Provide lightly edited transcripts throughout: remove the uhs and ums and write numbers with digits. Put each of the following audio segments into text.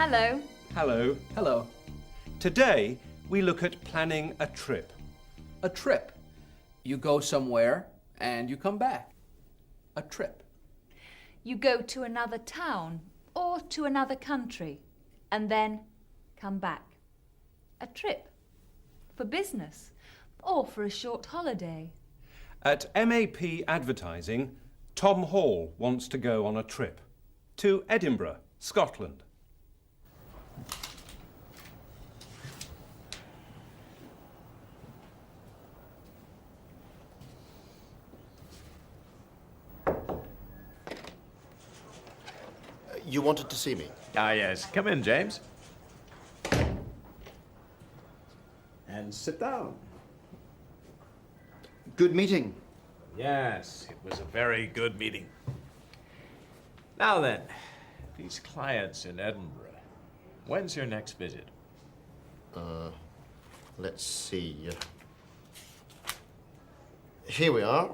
Hello. Hello. Hello. Today, we look at planning a trip. A trip. You go somewhere and you come back. A trip. You go to another town or to another country and then come back. A trip. For business or for a short holiday. At MAP Advertising, Tom Hall wants to go on a trip to Edinburgh, Scotland. You wanted to see me? Ah, yes. Come in, James. And sit down. Good meeting. Yes, it was a very good meeting. Now then, these clients in Edinburgh, when's your next visit? Let's see. Here we are.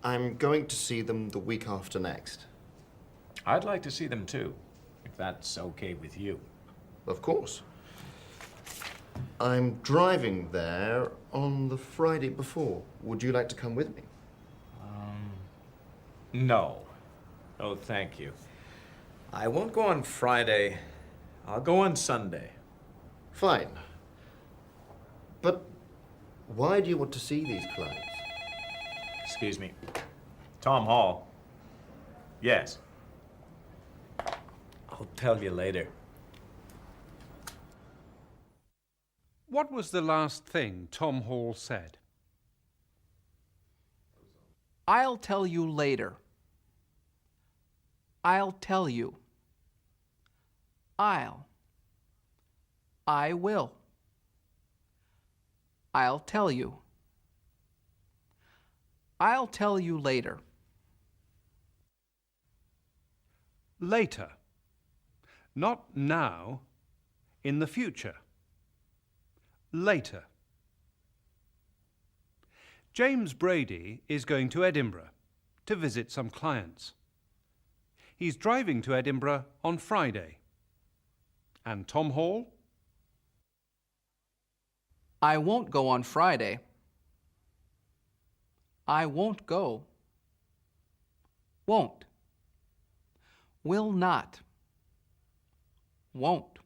I'm going to see them the week after next. I'd like to see them too, if that's okay with you. Of course. I'm driving there on the Friday before. Would you like to come with me? No. Oh, thank you. I won't go on Friday. I'll go on Sunday. Fine. But why do you want to see these clients? Excuse me. Tom Hall. Yes. I'll tell you later. What was the last thing Tom Hall said? I'll tell you later. I'll tell you. I'll. I will. I'll tell you. I'll tell you later. Later. Not now, in the future. Later. James Brady is going to Edinburgh to visit some clients. He's driving to Edinburgh on Friday. And Tom Hall? I won't go on Friday. I won't go. Won't. Will not. Won't.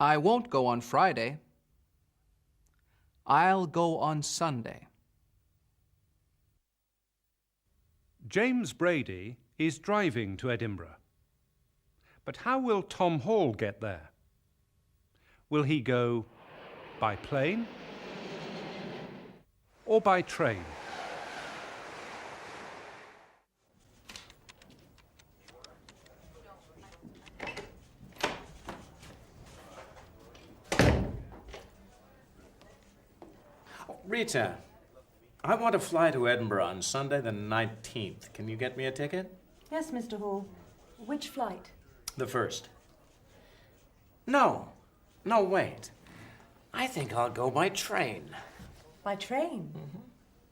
I won't go on Friday. I'll go on Sunday. James Brady is driving to Edinburgh. But how will Tom Hall get there? Will he go by plane or by train? Rita, I want to fly to Edinburgh on Sunday the 19th. Can you get me a ticket? Yes, Mr. Hall. Which flight? The first. No, wait. I think I'll go by train. By train?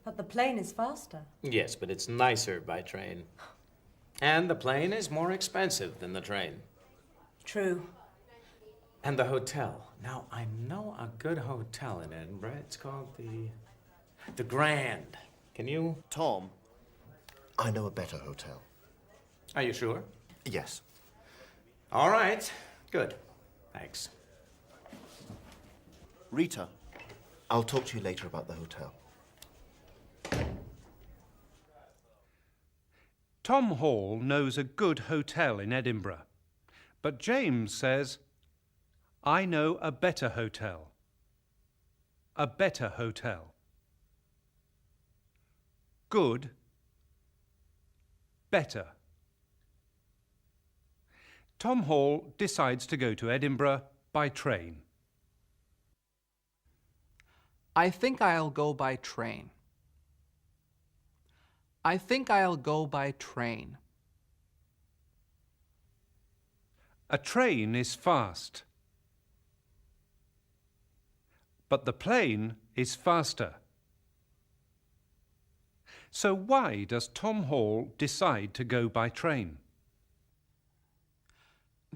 But the plane is faster. Yes, but it's nicer by train. And the plane is more expensive than the train. True. And the hotel. Now, I know a good hotel in Edinburgh. It's called the Grand. Can you? Tom, I know a better hotel. Are you sure? Yes. All right. Good. Thanks. Rita, I'll talk to you later about the hotel. Tom Hall knows a good hotel in Edinburgh, but James says, I know a better hotel. A better hotel. Good. Better. Tom Hall decides to go to Edinburgh by train. I think I'll go by train. I think I'll go by train. A train is fast, but the plane is faster. So why does Tom Hall decide to go by train?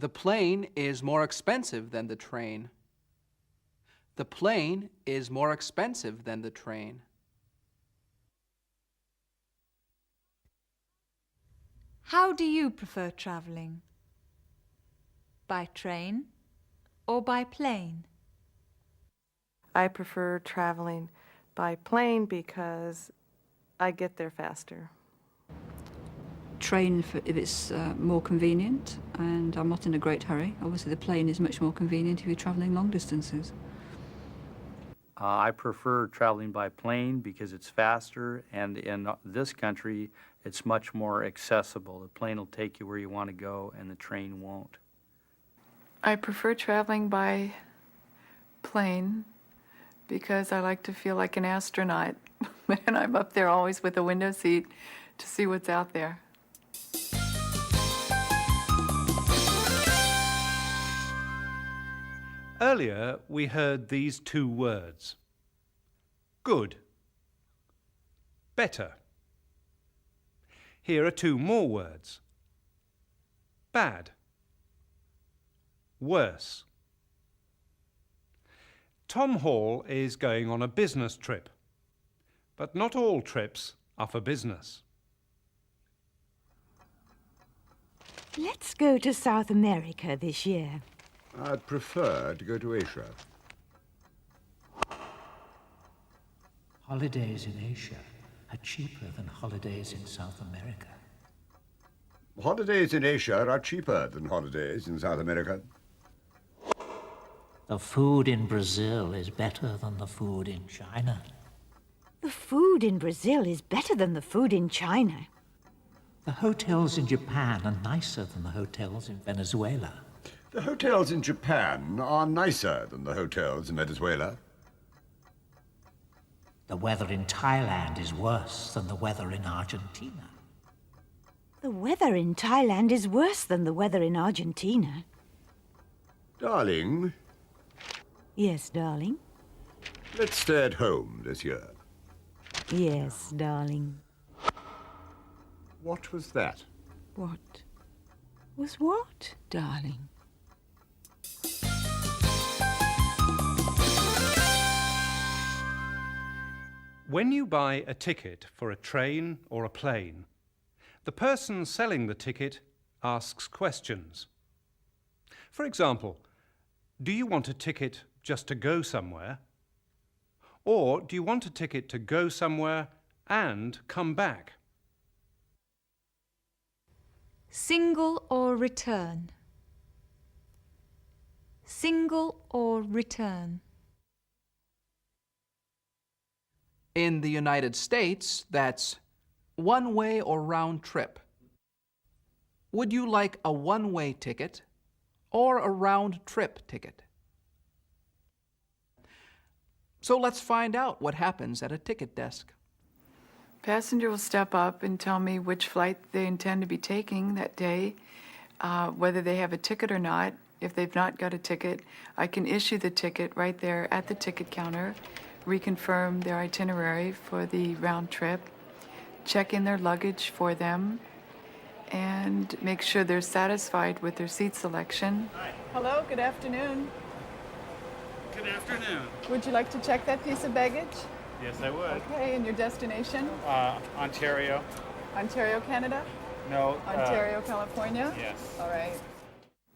The plane is more expensive than the train. The plane is more expensive than the train. How do you prefer travelling? By train or by plane? I prefer traveling by plane because I get there faster. Train if it's more convenient, and I'm not in a great hurry. Obviously, the plane is much more convenient if you're traveling long distances. I prefer traveling by plane because it's faster, and in this country, it's much more accessible. The plane will take you where you want to go, and the train won't. I prefer traveling by plane because I like to feel like an astronaut, and I'm up there always with a window seat to see what's out there. Earlier, we heard these two words. Good. Better. Here are two more words. Bad. Worse. Tom Hall is going on a business trip, but not all trips are for business. Let's go to South America this year. I'd prefer to go to Asia. Holidays in Asia are cheaper than holidays in South America. Holidays in Asia are cheaper than holidays in South America. The food in Brazil is better than the food in China. The food in Brazil is better than the food in China. The hotels in Japan are nicer than the hotels in Venezuela. The hotels in Japan are nicer than the hotels in Venezuela. The weather in Thailand is worse than the weather in Argentina. The weather in Thailand is worse than the weather in Argentina. Darling. Yes, darling. Let's stay at home this year. Yes, darling. What was that? What was what, darling? When you buy a ticket for a train or a plane, the person selling the ticket asks questions. For example, do you want a ticket just to go somewhere? Or do you want a ticket to go somewhere and come back? Single or return? Single or return? In the United States, that's one-way or round trip. Would you like a one-way ticket or a round-trip ticket? So let's find out what happens at a ticket desk. Passenger will step up and tell me which flight they intend to be taking that day, whether they have a ticket or not. If they've not got a ticket, I can issue the ticket right there at the ticket counter, reconfirm their itinerary for the round trip, check in their luggage for them, and make sure they're satisfied with their seat selection. Hi. Hello, good afternoon. Good afternoon. Would you like to check that piece of baggage? Yes, I would. Okay, and your destination? Ontario. Ontario, Canada? No. Ontario, California? Yes. All right.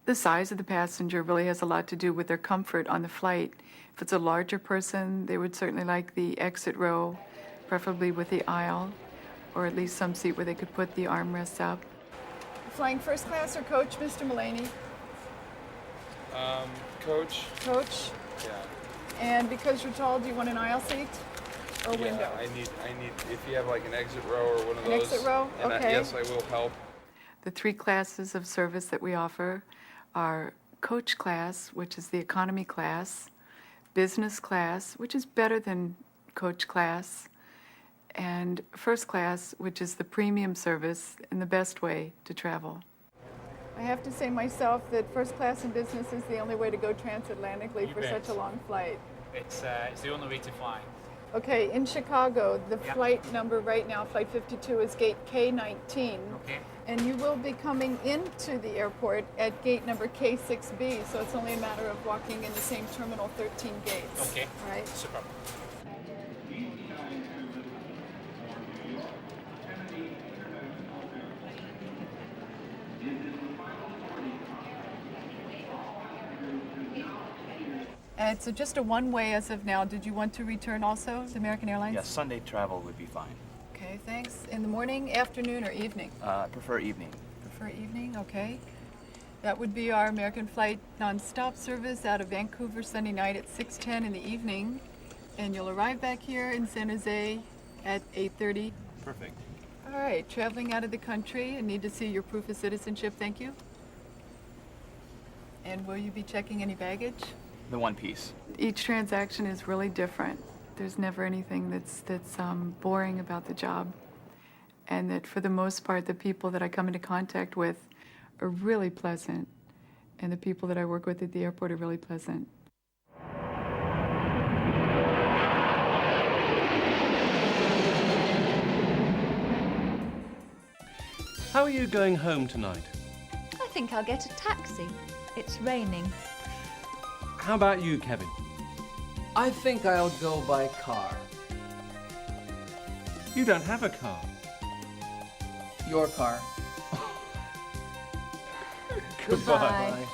The size of the passenger really has a lot to do with their comfort on the flight. If it's a larger person, they would certainly like the exit row, preferably with the aisle, or at least some seat where they could put the armrests up. Flying first class or coach, Mr. Mullaney? Coach. Coach? Yeah. And because you're tall, do you want an aisle seat or window? Yeah, I need, if you have like an exit row or one of An those. exit row? And Okay. yes, I will help. The three classes of service that we offer are coach class, which is the economy class, business class, which is better than coach class, and first class, which is the premium service and the best way to travel. I have to say myself that first class in business is the only way to go transatlantically You for bet. such a long flight. It's the only way to fly. Okay, in Chicago, the flight number right now, flight 52, is gate K19. Okay. And you will be coming into the airport at gate number K6B, so it's only a matter of walking in the same terminal 13 gates. Okay. All right? Super. It's just a one-way as of now. Did you want to return also to American Airlines? Yes, Sunday travel would be fine. Okay, thanks. In the morning, afternoon, or evening? I prefer evening. Prefer evening, okay. That would be our American flight non-stop service out of Vancouver Sunday night at 6:10 in the evening. And you'll arrive back here in San Jose at 8:30. Perfect. All right, traveling out of the country and need to see your proof of citizenship, thank you. And will you be checking any baggage? The one piece. Each transaction is really different. There's never anything that's boring about the job. And that for the most part, the people that I come into contact with are really pleasant. And the people that I work with at the airport are really pleasant. How are you going home tonight? I think I'll get a taxi. It's raining. How about you, Kevin? I think I'll go by car. You don't have a car. Your car. Goodbye. Goodbye.